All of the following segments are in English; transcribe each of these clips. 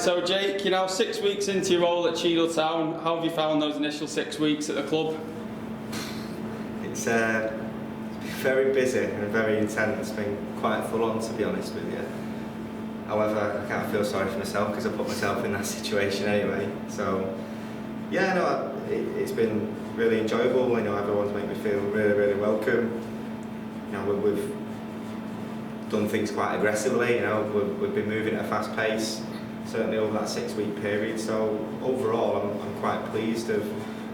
so Jake, you're now 6 weeks into your role at Cheadle Town. How have you found those initial 6 weeks at the club? It's been very busy and very intense. It's been quite full on, to be honest with you. However, I can't feel sorry for myself because I put myself in that situation anyway. So, yeah, no, it's been really enjoyable. You know, everyone's made me feel really, really welcome. You know, we've done things quite aggressively. You know, we've been moving at a fast pace, certainly over that 6 week period. So overall, I'm quite pleased of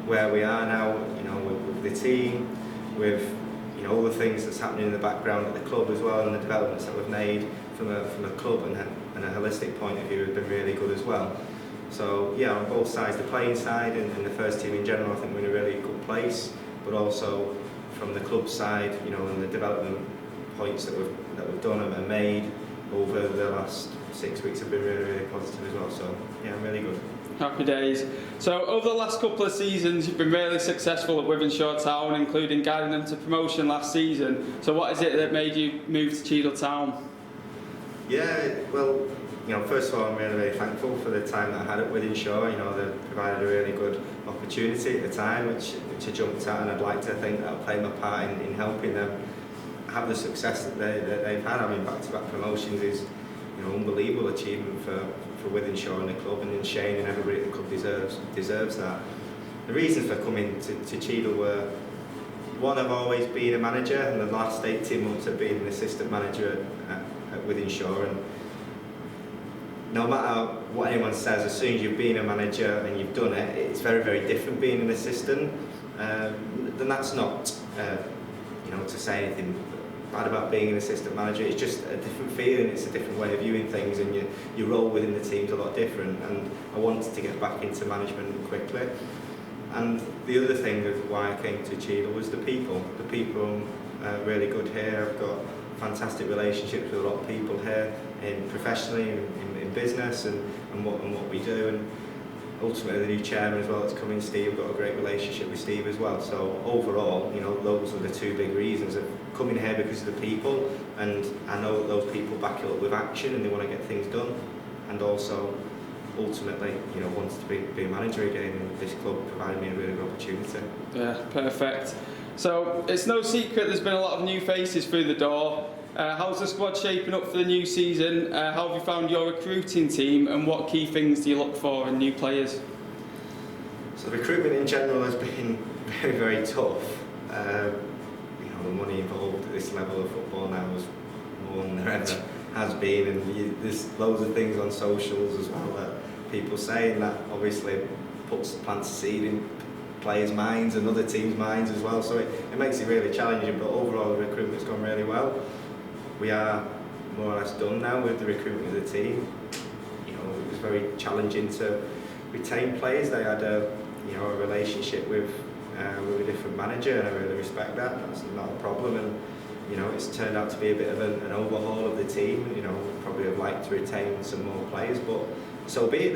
where we are now. You know, with the team, with all the things that's happening in the background at the club as well, and the developments that we've made from a club and a holistic point of view have been really good as well. So yeah, on both sides, the playing side and the first team in general, I think we're in a really good place. But also from the club side, you know, and the development points that we've done and made over the last 6 weeks have been really, really positive as well. So yeah, really good. Happy days. So over the last couple of seasons, you've been really successful at Wythenshawe Town, including guiding them to promotion last season. So what is it that made you move to Cheadle Town? Yeah, well, you know, first of all, I'm really, really thankful for the time that I had at Wythenshawe. You know, they provided a really good opportunity at the time, which I jumped at, and I'd like to think that I played my part in helping them have the success that they've had. I mean, back-to-back promotions is, you know, unbelievable achievement for Wythenshawe and the club, and then Shane and everybody at the club deserves that. The reasons for coming to Cheadle were, one, I've always been a manager, and the last 18 months I've been an assistant manager at Wythenshawe, and no matter what anyone says, as soon as you've been a manager and you've done it, it's very, very different being an assistant. Then that's not, you know, to say anything bad about being an assistant manager. It's just a different feeling, it's a different way of viewing things, and your role within the team's a lot different. And I wanted to get back into management quickly. And the other thing of why I came to Cheadle was the people. The people are really good here. I've got fantastic relationships with a lot of people here, professionally, in business, and what we do. And ultimately the new chairman as well that's coming, Steve, I've got a great relationship with Steve as well. So overall, you know, those are the two big reasons of coming here, because of the people, and I know that those people back it up with action and they want to get things done, and also ultimately, you know, wanted to be a manager again, and this club provided me a really good opportunity. Yeah, perfect. So it's no secret there's been a lot of new faces through the door. How's the squad shaping up for the new season? How have you found your recruiting team, and what key things do you look for in new players? So recruitment in general has been very, very tough. You know, the money involved at this level of football now is more than there ever has been, and there's loads of things on socials as well that people say, and that obviously plants a seed in players' minds and other teams' minds as well. So it makes it really challenging. But overall, the recruitment's gone really well. We are more or less done now with the recruitment of the team. You know, it was very challenging to retain players. They had a relationship with a different manager, and I really respect that. That's not a problem. And you know, it's turned out to be a bit of an overhaul of the team. You know, probably have liked to retain some more players, but so be it.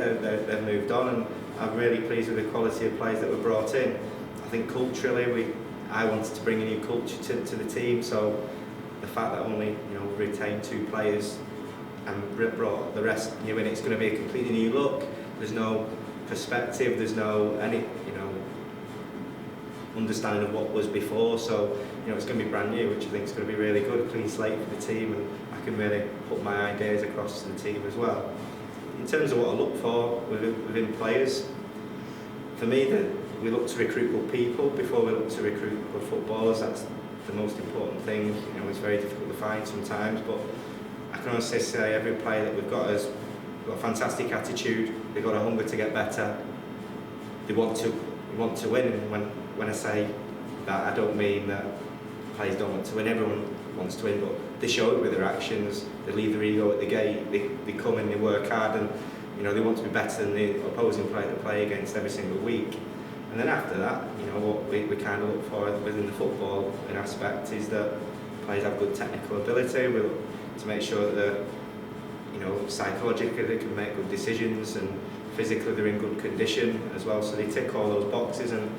They've moved on, and I'm really pleased with the quality of players that were brought in. I think culturally, I wanted to bring a new culture to the team. So the fact that only retained 2 players and brought the rest new in, it's going to be a completely new look. There's no perspective. There's no any understanding of what was before. So it's going to be brand new, which I think is going to be really good. Clean slate for the team, and I can really put my ideas across to the team as well. In terms of what I look for within players, for me, we look to recruit good people before we look to recruit good footballers. That's the most important thing. It's very difficult to find sometimes, but I can honestly say every player that we've got has got a fantastic attitude. They've got a hunger to get better. They want to win. And when I say that, I don't mean that players don't want to win. Everyone wants to win, but they show it with their actions. They leave their ego at the gate. They come in, they work hard, and they want to be better than the opposing player they play against every single week. And then after that, what we kind of look for within the football aspect is that players have good technical ability. We look to make sure that they're, psychologically they can make good decisions, and physically they're in good condition as well. So they tick all those boxes, and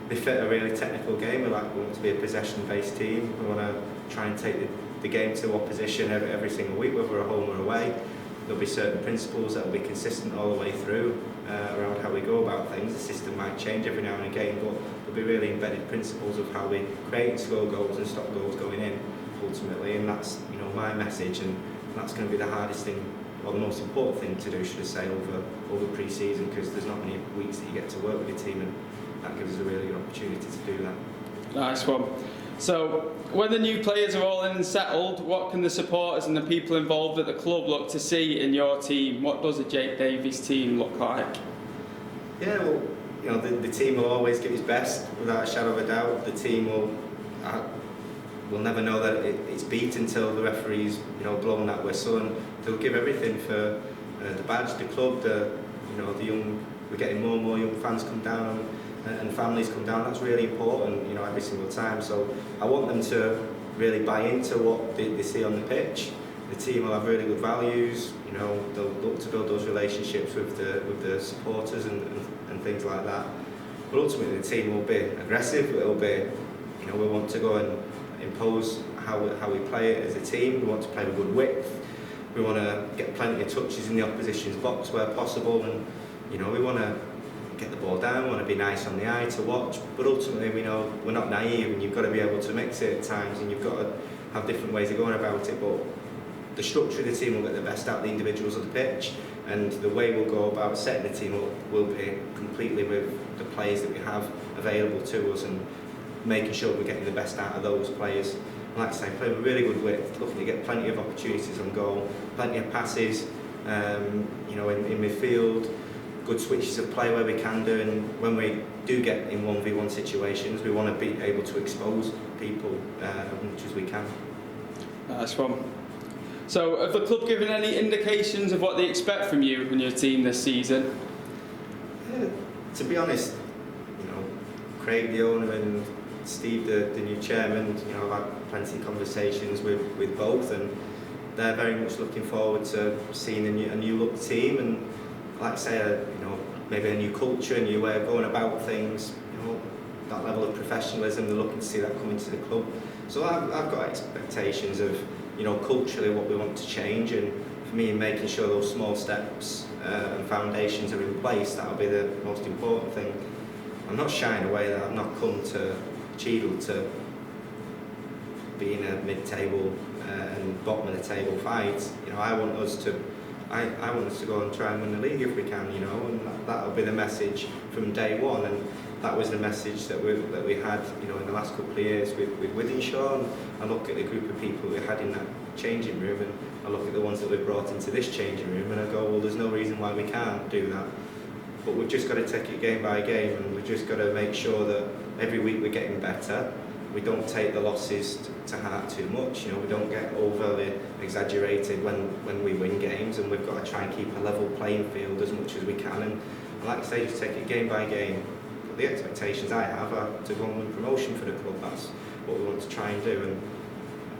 they fit a really technical game. We want to be a possession-based team. We want to try and take the game to opposition every single week, whether we're home or away. there'll be certain principles that will be consistent all the way through around how we go about things. The system might change every now and again, but there'll be really embedded principles of how we create and score goals and stop goals going in ultimately, and that's my message, and that's going to be the hardest thing, or the most important thing to do, should I say, over pre-season, because there's not many weeks that you get to work with your team, and that gives us a really good opportunity to do that. Nice one. So, when the new players are all in and settled, what can the supporters and the people involved at the club look to see in your team? What does a Jake Davies team look like? Yeah, well, the team will always give its best, without a shadow of a doubt. The team will never know that it's beat until the referee's blown that whistle, and they'll give everything for the badge, the club, the young. We're getting more and more young fans come down, and families come down. That's really important, every single time. So I want them to really buy into what they see on the pitch. The team will have really good values. They'll look to build those relationships with the supporters and things like that. But ultimately, the team will be aggressive. It'll be, we want to go and impose how we play it as a team. We want to play with good width. We want to get plenty of touches in the opposition's box where possible, and we want to get the ball down. We want to be nice on the eye to watch. But ultimately, we know we're not naive, and you've got to be able to mix it at times, and you've got to have different ways of going about it. But the structure of the team will get the best out of the individuals on the pitch, and the way we'll go about setting the team up will be completely with the players that we have available to us, and making sure we're getting the best out of those players. And like I say, playing with really good width, looking to get plenty of opportunities on goal, plenty of passes, in midfield, good switches of play where we can do, and when we do get in 1v1 situations, we want to be able to expose people as much as we can. Nice one. So, have the club given any indications of what they expect from you and your team this season? Yeah, to be honest, Craig, the owner, and Steve, the new chairman, I've had plenty of conversations with both, and they're very much looking forward to seeing a new look team, and like I say, maybe a new culture, a new way of going about things, that level of professionalism. They're looking to see that come into the club. So I've got expectations of, culturally what we want to change, and for me, making sure those small steps and foundations are in place, that'll be the most important thing. I'm not shying away that I've not come to Cheadle to be in a mid-table and bottom of the table fight. I want us to go and try and win the league if we can, and that'll be the message from day one. And that was the message that we had, in the last couple of years with Wythenshawe. And I look at the group of people we had in that changing room, and I look at the ones that we've brought into this changing room, and I go, well, there's no reason why we can't do that. But we've just got to take it game by game, and we've just got to make sure that every week we're getting better. We don't take the losses to heart too much. We don't get overly exaggerated when we win games, and we've got to try and keep a level playing field as much as we can. And like I say, just take it game by game. But the expectations I have are to go and win promotion for the club. That's what we want to try and do, and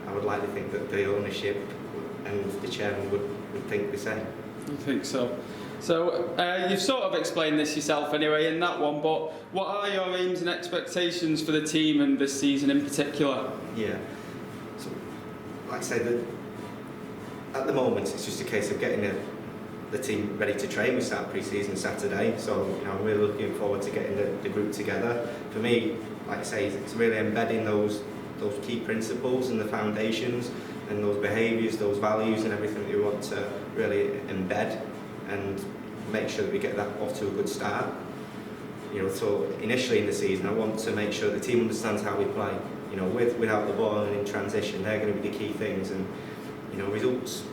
I would like to think that the ownership and the chairman would think the same. You think so? So, you've sort of explained this yourself anyway in that one, but what are your aims and expectations for the team and this season in particular? Yeah. So, like I say, at the moment it's just a case of getting the team ready to train. We start pre-season Saturday, so I'm really looking forward to getting the group together. For me, like I say, it's really embedding those key principles and the foundations and those behaviours, those values and everything that we want to really embed and make sure that we get that off to a good start. So initially in the season, I want to make sure the team understands how we play. Without the ball and in transition, they're going to be the key things, and results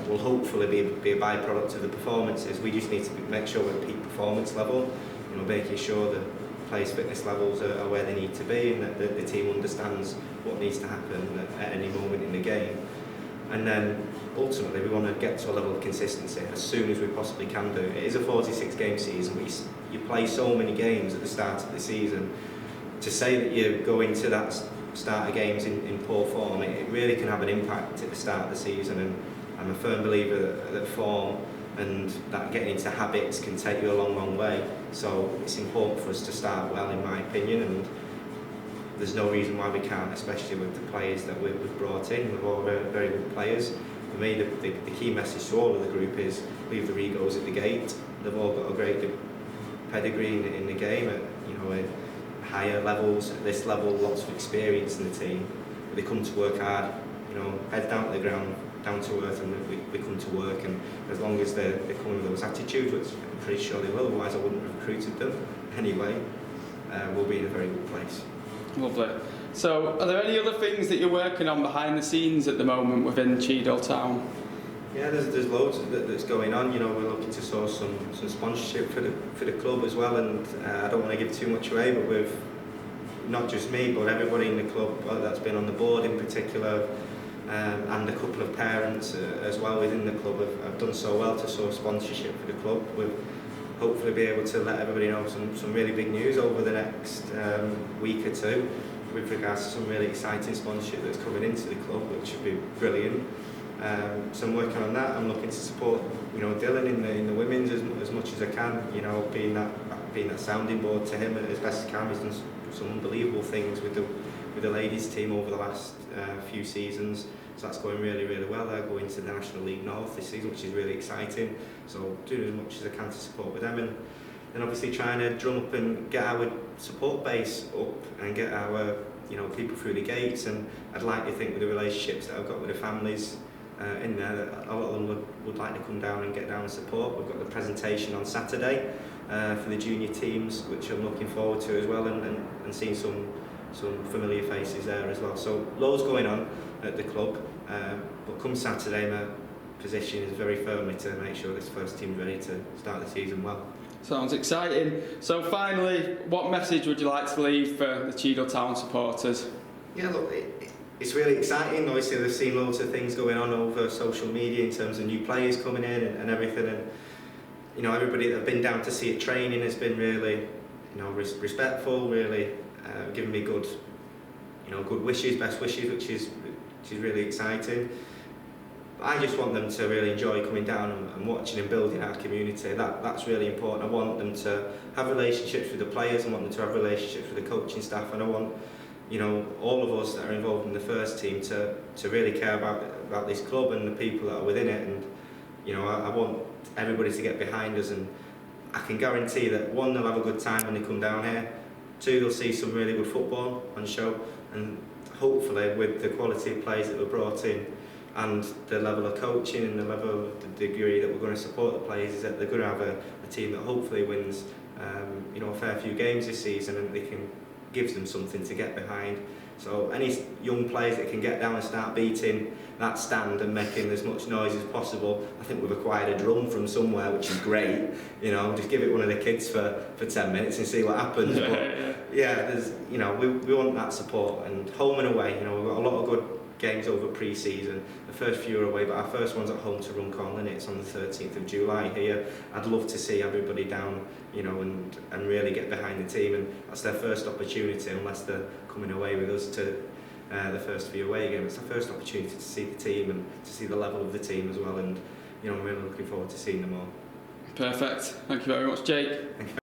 will hopefully be a byproduct of the performances. We just need to make sure we're at peak performance level. Making sure that players' fitness levels are where they need to be, and that the team understands what needs to happen at any moment in the game. And then ultimately we want to get to a level of consistency as soon as we possibly can do. It is a 46 game season. You play so many games at the start of the season. To say that you go into that start of games in poor form, it really can have an impact at the start of the season, and I'm a firm believer that form and that getting into habits can take you a long, long way. So it's important for us to start well, in my opinion, and there's no reason why we can't, especially with the players that we've brought in. We're all very, very good players. We me, the key message to all of the group is leave their egos at the gate. They've all got a great pedigree in the game at, you know, at higher levels. At this level, lots of experience in the team. But they come to work hard, you know, head down to the ground, down to earth, and we come to work. And as long as they come with those attitudes, which I'm pretty sure they will, otherwise I wouldn't have recruited them anyway, we'll be in a very good place. Lovely. So, are there any other things that you're working on behind the scenes at the moment within Cheadle Town? Yeah, there's loads that's going on. You know, we're looking to source some sponsorship for the club as well, and I don't want to give too much away, but with not just me, but everybody in the club that's been on the board in particular, and a couple of parents as well within the club have done so well to source sponsorship for the club. We'll hopefully be able to let everybody know some really big news over the next week or two with regards to some really exciting sponsorship that's coming into the club, which would be brilliant. So I'm working on that. I'm looking to support, you know, Dylan in the women's as much as I can. You know, being that sounding board to him as best as I can. He's done some unbelievable things with the ladies team over the last few seasons. So that's going really, really well. They're going to the National League North this season, which is really exciting. So doing as much as I can to support with them, and obviously trying to drum up and get our support base up and get our, you know, people through the gates. And I'd like to think with the relationships that I've got with the families in there, that a lot of them would like to come down and get down and support. We've got the presentation on Saturday for the junior teams, which I'm looking forward to as well, and seeing some familiar faces there as well. So loads going on at the club, but come Saturday my position is very firmly to make sure this first team's ready to start the season well. Sounds exciting. So finally, what message would you like to leave for the Cheadle Town supporters? Yeah, look, it's really exciting. Obviously, they've seen loads of things going on over social media in terms of new players coming in and everything. And, you know, everybody that have been down to see it training has been really, you know, respectful, really giving me good wishes, best wishes, which is really exciting. I just want them to really enjoy coming down and watching and building our community. That's really important. I want them to have relationships with the players. I want them to have relationships with the coaching staff, and I want, you know, all of us that are involved in the first team to really care about this club and the people that are within it. And, you know, I want everybody to get behind us, and I can guarantee that, one, they'll have a good time when they come down here. Two, they'll see some really good football on show, and hopefully with the quality of players that were brought in and the level of coaching and the level of the degree that we're going to support the players, is that they're going to have a team that hopefully wins you know, a fair few games this season, and they can give them something to get behind. So any young players that can get down and start beating that stand and making as much noise as possible. I think we've acquired a drum from somewhere, which is great. You know, just give it one of the kids for 10 minutes and see what happens. Yeah, there's, you know, we want that support, and home and away. You know, we've got a lot of good games over pre-season. The first few are away, but our first one's at home to Runcorn, and it's on the 13th of July here. I'd love to see everybody down, you know, and really get behind the team, and that's their first opportunity, unless they're coming away with us to the first few away games. It's their first opportunity to see the team and to see the level of the team as well, and, you know, I'm really looking forward to seeing them all. Perfect. Thank you very much, Jake. Thank you.